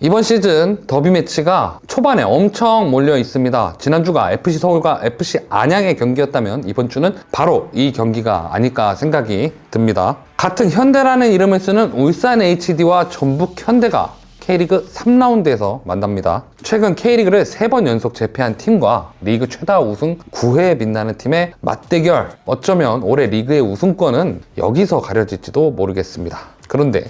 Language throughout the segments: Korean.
이번 시즌 더비 매치가 초반에 엄청 몰려 있습니다. 지난주가 FC 서울과 FC 안양의 경기였다면 이번 주는 바로 이 경기가 아닐까 생각이 듭니다. 같은 현대라는 이름을 쓰는 울산 HD와 전북 현대가 K리그 3라운드에서 만납니다. 최근 K리그를 3번 연속 제패한 팀과 리그 최다 우승 9회에 빛나는 팀의 맞대결. 어쩌면 올해 리그의 우승권은 여기서 가려질지도 모르겠습니다. 그런데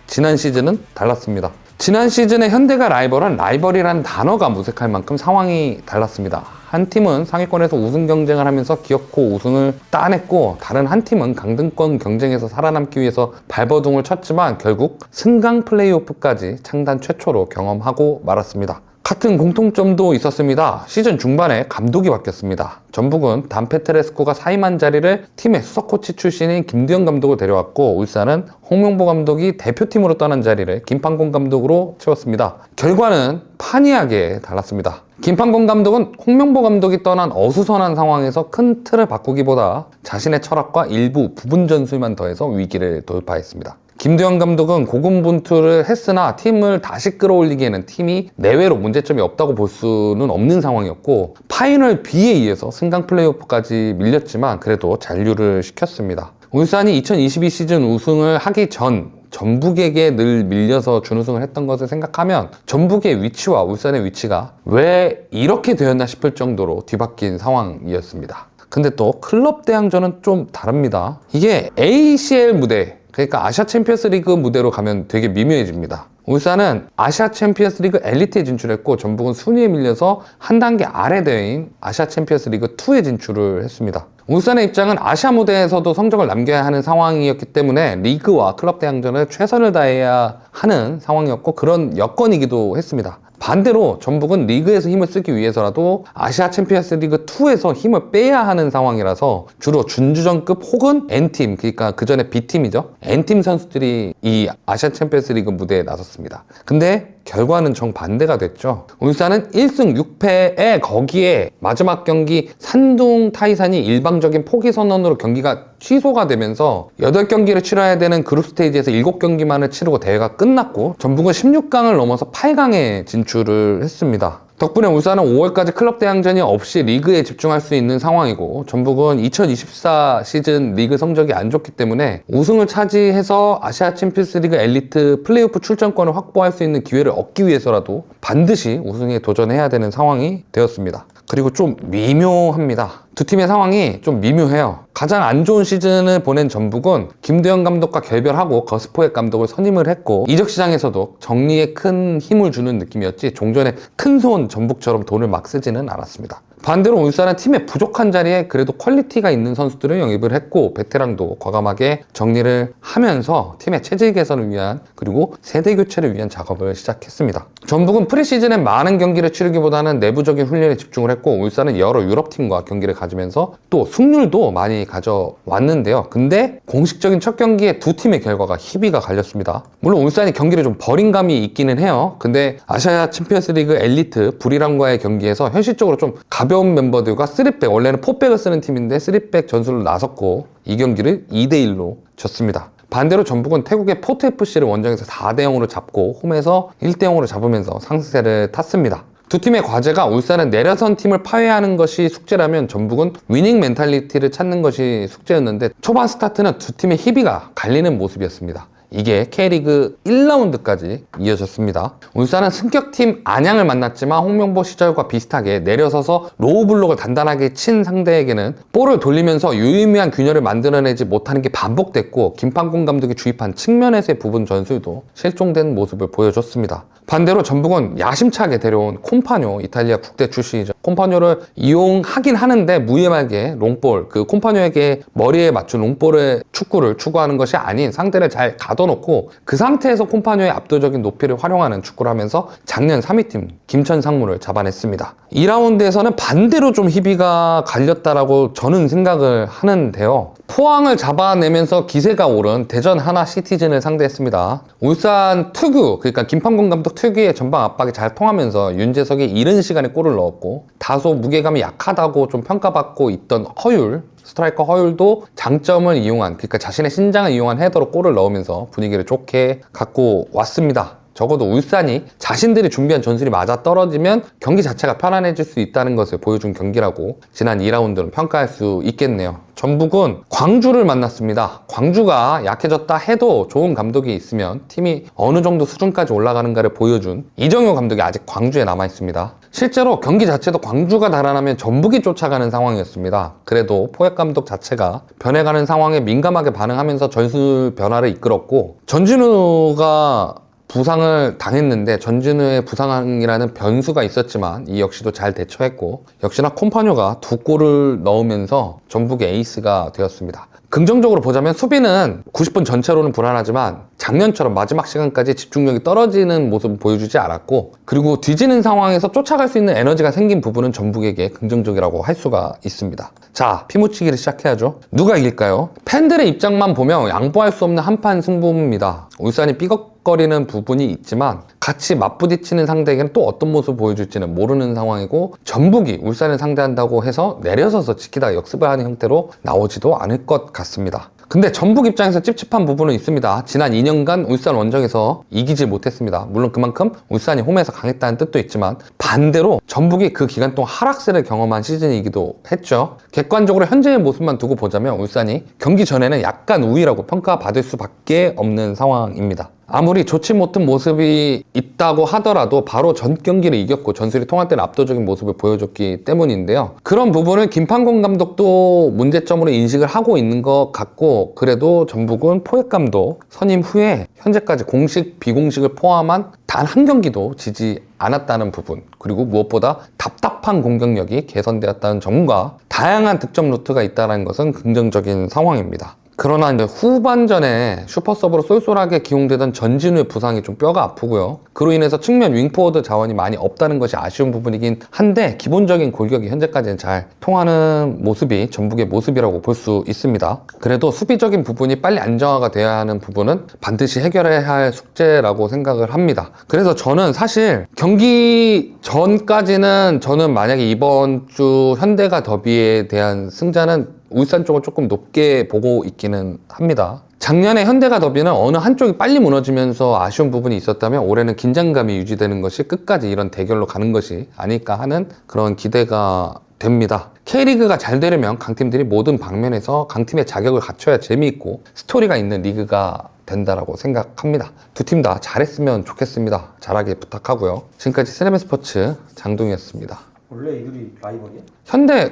지난 시즌은 달랐습니다. 지난 시즌에 현대가 라이벌은 라이벌이라는 단어가 무색할 만큼 상황이 달랐습니다. 한 팀은 상위권에서 우승 경쟁을 하면서 기어코 우승을 따냈고, 다른 한 팀은 강등권 경쟁에서 살아남기 위해서 발버둥을 쳤지만 결국 승강 플레이오프까지 창단 최초로 경험하고 말았습니다. 같은 공통점도 있었습니다. 시즌 중반에 감독이 바뀌었습니다. 전북은 단페트레스코가 사임한 자리를 팀의 수석 코치 출신인 김두현 감독을 데려왔고, 울산은 홍명보 감독이 대표팀으로 떠난 자리를 김판곤 감독으로 채웠습니다. 결과는 판이하게 달랐습니다. 김판곤 감독은 홍명보 감독이 떠난 어수선한 상황에서 큰 틀을 바꾸기보다 자신의 철학과 일부 부분 전술만 더해서 위기를 돌파했습니다. 김두현 감독은 고군분투를 했으나 팀을 다시 끌어올리기에는 팀이 내외로 문제점이 없다고 볼 수는 없는 상황이었고, 파이널 B에 의해서 승강 플레이오프까지 밀렸지만 그래도 잔류를 시켰습니다. 울산이 2022 시즌 우승을 하기 전 전북에게 늘 밀려서 준우승을 했던 것을 생각하면 전북의 위치와 울산의 위치가 왜 이렇게 되었나 싶을 정도로 뒤바뀐 상황이었습니다. 근데 또 클럽 대항전은 좀 다릅니다. 이게 ACL 무대, 그러니까 아시아 챔피언스 리그 무대로 가면 되게 미묘해집니다. 울산은 아시아 챔피언스 리그 엘리트에 진출했고, 전북은 순위에 밀려서 한 단계 아래 대회인 아시아 챔피언스 리그 2에 진출을 했습니다. 울산의 입장은 아시아 무대에서도 성적을 남겨야 하는 상황이었기 때문에 리그와 클럽 대항전을 최선을 다해야 하는 상황이었고, 그런 여건이기도 했습니다. 반대로 전북은 리그에서 힘을 쓰기 위해서라도 아시아 챔피언스 리그 2에서 힘을 빼야 하는 상황이라서 주로 준주전급 혹은 N팀, 그러니까 그 전에 B팀이죠. N팀 선수들이 이 아시아 챔피언스 리그 무대에 나섰습니다. 근데 결과는 정반대가 됐죠. 울산은 1승 6패에 거기에 마지막 경기 산둥 타이산이 일방적인 포기 선언으로 경기가 취소가 되면서 8경기를 치러야 되는 그룹 스테이지에서 7경기만을 치르고 대회가 끝났고, 전북은 16강을 넘어서 8강에 진출을 했습니다. 덕분에 울산은 5월까지 클럽 대항전이 없이 리그에 집중할 수 있는 상황이고, 전북은 2024 시즌 리그 성적이 안 좋기 때문에 우승을 차지해서 아시아 챔피언스 리그 엘리트 플레이오프 출전권을 확보할 수 있는 기회를 얻기 위해서라도 반드시 우승에 도전해야 되는 상황이 되었습니다. 그리고 좀 미묘합니다. 두 팀의 상황이 좀 미묘해요. 가장 안 좋은 시즌을 보낸 전북은 김두현 감독과 결별하고 거스포획 감독을 선임을 했고, 이적 시장에서도 정리에 큰 힘을 주는 느낌이었지 종전에 큰손 전북처럼 돈을 막 쓰지는 않았습니다. 반대로 울산은 팀의 부족한 자리에 그래도 퀄리티가 있는 선수들을 영입을 했고, 베테랑도 과감하게 정리를 하면서 팀의 체질 개선을 위한, 그리고 세대 교체를 위한 작업을 시작했습니다. 전북은 프리시즌에 많은 경기를 치르기보다는 내부적인 훈련에 집중을 했고, 울산은 여러 유럽팀과 경기를 가지면서 또 승률도 많이 가져왔는데요. 근데 공식적인 첫 경기에 두 팀의 결과가 희비가 갈렸습니다. 물론 울산이 경기를 좀 버린 감이 있기는 해요. 근데 아시아 챔피언스 리그 엘리트 불이랑과의 경기에서 현실적으로 좀 가벼운 멤버들과 3백, 원래는 4백을 쓰는 팀인데 3백 전술로 나섰고 이 경기를 2대1로 졌습니다. 반대로 전북은 태국의 포트FC를 원정에서 4대0으로 잡고 홈에서 1대0으로 잡으면서 상승세를 탔습니다. 두 팀의 과제가 울산은 내려선 팀을 파괴하는 것이 숙제라면 전북은 위닝 멘탈리티를 찾는 것이 숙제였는데, 초반 스타트는 두 팀의 희비가 갈리는 모습이었습니다. 이게 K리그 1라운드까지 이어졌습니다. 울산은 승격팀 안양을 만났지만 홍명보 시절과 비슷하게 내려서서 로우 블록을 단단하게 친 상대에게는 볼을 돌리면서 유의미한 균열을 만들어내지 못하는 게 반복됐고, 김판곤 감독이 주입한 측면에서의 부분 전술도 실종된 모습을 보여줬습니다. 반대로 전북은 야심차게 데려온 콤파뇨, 이탈리아 국대 출신이죠. 콤파뇨를 이용하긴 하는데 무의미하게 롱볼, 그 콤파뇨에게 머리에 맞춘 롱볼의 축구를 추구하는 것이 아닌 상대를 잘 가둬놓고 그 상태에서 콤파뇨의 압도적인 높이를 활용하는 축구를 하면서 작년 3위팀 김천 상무를 잡아냈습니다. 2라운드에서는 반대로 좀 희비가 갈렸다라고 저는 생각을 하는데요. 포항을 잡아내면서 기세가 오른 대전 하나 시티즌을 상대했습니다. 울산 특유, 그러니까 김판곤 감독 특유의 전방 압박이 잘 통하면서 윤재석이 이른 시간에 골을 넣었고, 다소 무게감이 약하다고 좀 평가받고 있던 허율, 스트라이커 허율도 장점을 이용한, 그러니까 자신의 신장을 이용한 헤더로 골을 넣으면서 분위기를 좋게 갖고 왔습니다. 적어도 울산이 자신들이 준비한 전술이 맞아 떨어지면 경기 자체가 편안해질 수 있다는 것을 보여준 경기라고 지난 2라운드는 평가할 수 있겠네요. 전북은 광주를 만났습니다. 광주가 약해졌다 해도 좋은 감독이 있으면 팀이 어느 정도 수준까지 올라가는가를 보여준 이정효 감독이 아직 광주에 남아있습니다. 실제로 경기 자체도 광주가 달아나면 전북이 쫓아가는 상황이었습니다. 그래도 포획 감독 자체가 변해가는 상황에 민감하게 반응하면서 전술 변화를 이끌었고, 전진우가 부상을 당했는데 전진우의 부상이라는 변수가 있었지만 이 역시도 잘 대처했고, 역시나 콤파뇨가 2골을 넣으면서 전북의 에이스가 되었습니다. 긍정적으로 보자면 수비는 90분 전체로는 불안하지만 작년처럼 마지막 시간까지 집중력이 떨어지는 모습을 보여주지 않았고, 그리고 뒤지는 상황에서 쫓아갈 수 있는 에너지가 생긴 부분은 전북에게 긍정적이라고 할 수가 있습니다. 자, 피묻히기를 시작해야죠. 누가 이길까요? 팬들의 입장만 보면 양보할 수 없는 한판 승부입니다. 울산이 삐걱거리는 부분이 있지만 같이 맞부딪히는 상대에게는 또 어떤 모습을 보여줄지는 모르는 상황이고, 전북이 울산을 상대한다고 해서 내려서서 지키다가 역습을 하는 형태로 나오지도 않을 것 같습니다. 근데 전북 입장에서 찝찝한 부분은 있습니다. 지난 2년간 울산 원정에서 이기지 못했습니다. 물론 그만큼 울산이 홈에서 강했다는 뜻도 있지만, 반대로 전북이 그 기간 동안 하락세를 경험한 시즌이기도 했죠. 객관적으로 현재의 모습만 두고 보자면 울산이 경기 전에는 약간 우위라고 평가받을 수밖에 없는 상황입니다. 아무리 좋지 못한 모습이 있다고 하더라도 바로 전 경기를 이겼고 전술이 통할 때는 압도적인 모습을 보여줬기 때문인데요. 그런 부분을 김판곤 감독도 문제점으로 인식을 하고 있는 것 같고, 그래도 전북은 포획 감독 선임 후에 현재까지 공식, 비공식을 포함한 단 한 경기도 지지 않았다는 부분, 그리고 무엇보다 답답한 공격력이 개선되었다는 점과 다양한 득점 루트가 있다는 것은 긍정적인 상황입니다. 그러나 이제 후반전에 슈퍼서브로 쏠쏠하게 기용되던 전진우의 부상이 좀 뼈가 아프고요. 그로 인해서 측면 윙포워드 자원이 많이 없다는 것이 아쉬운 부분이긴 한데, 기본적인 골격이 현재까지는 잘 통하는 모습이 전북의 모습이라고 볼 수 있습니다. 그래도 수비적인 부분이 빨리 안정화가 돼야 하는 부분은 반드시 해결해야 할 숙제라고 생각을 합니다. 그래서 저는 사실 경기 전까지는 저는 만약에 이번 주 현대가 더비에 대한 승자는 울산 쪽을 조금 높게 보고 있기는 합니다. 작년에 현대가 더비는 어느 한쪽이 빨리 무너지면서 아쉬운 부분이 있었다면 올해는 긴장감이 유지되는 것이 끝까지 이런 대결로 가는 것이 아닐까 하는 그런 기대가 됩니다. K리그가 잘 되려면 강팀들이 모든 방면에서 강팀의 자격을 갖춰야 재미있고 스토리가 있는 리그가 된다라고 생각합니다. 두 팀 다 잘했으면 좋겠습니다. 잘하게 부탁하고요. 지금까지 세레벤 스포츠 장동이었습니다. 원래 이들이 라이벌이야?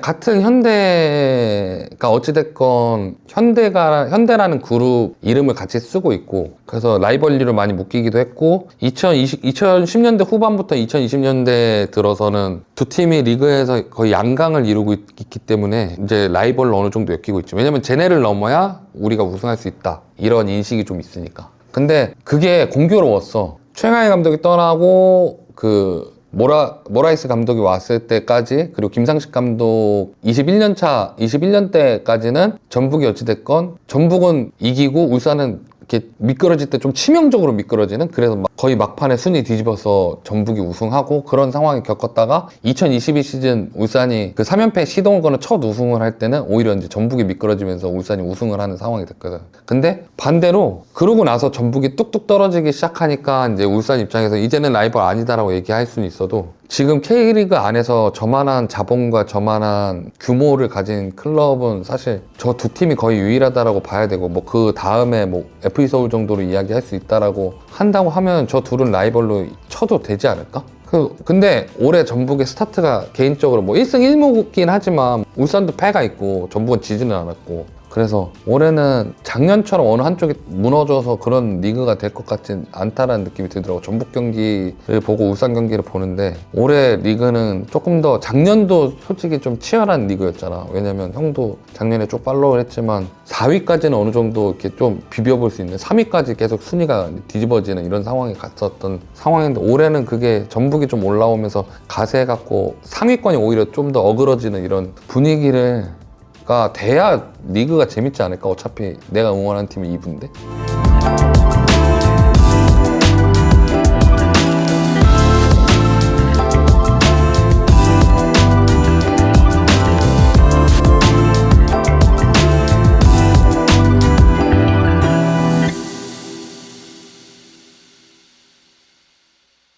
같은 현대가 어찌됐건 현대라는 그룹 이름을 같이 쓰고 있고, 그래서 라이벌리로 많이 묶이기도 했고, 2010년대 후반부터 2020년대 들어서는 두 팀이 리그에서 거의 양강을 이루고 있기 때문에 이제 라이벌로 어느 정도 엮이고 있죠. 왜냐면 쟤네를 넘어야 우리가 우승할 수 있다, 이런 인식이 좀 있으니까. 근데 그게 공교로웠어. 최강희 감독이 떠나고 모라이스 감독이 왔을 때까지, 그리고 김상식 감독 21년 때까지는 전북이 어찌됐건 전북은 이기고 울산은 이렇게 미끄러질 때 좀 치명적으로 미끄러지는, 그래서 거의 막판에 순위 뒤집어서 전북이 우승하고 그런 상황을 겪었다가 2022 시즌 울산이 그 3연패 시동을 거는 첫 우승을 할 때는 오히려 이제 전북이 미끄러지면서 울산이 우승을 하는 상황이 됐거든. 근데 반대로 그러고 나서 전북이 뚝뚝 떨어지기 시작하니까 이제 울산 입장에서 이제는 라이벌 아니다라고 얘기할 수는 있어도, 지금 K리그 안에서 저만한 자본과 저만한 규모를 가진 클럽은 사실 저 두 팀이 거의 유일하다라고 봐야 되고, 뭐 그 다음에 뭐 FE 서울 정도로 이야기할 수 있다라고 한다고 하면 저 둘은 라이벌로 쳐도 되지 않을까? 근데 올해 전북의 스타트가 개인적으로 뭐 1승 1무긴 하지만 울산도 패가 있고 전북은 지지는 않았고, 그래서 올해는 작년처럼 어느 한쪽이 무너져서 그런 리그가 될 것 같진 않다라는 느낌이 들더라고. 전북 경기를 보고 울산 경기를 보는데, 올해 리그는 조금 더, 작년도 솔직히 좀 치열한 리그였잖아. 왜냐면 형도 작년에 쭉 팔로우를 했지만 4위까지는 어느 정도 이렇게 좀 비벼볼 수 있는, 3위까지 계속 순위가 뒤집어지는 이런 상황이 갔었던 상황인데, 올해는 그게 전북이 좀 올라오면서 가세해갖고 상위권이 오히려 좀 더 어그러지는 이런 분위기를 가 돼야 리그가 재밌지 않을까? 어차피 내가 응원하는 팀이 2부인데.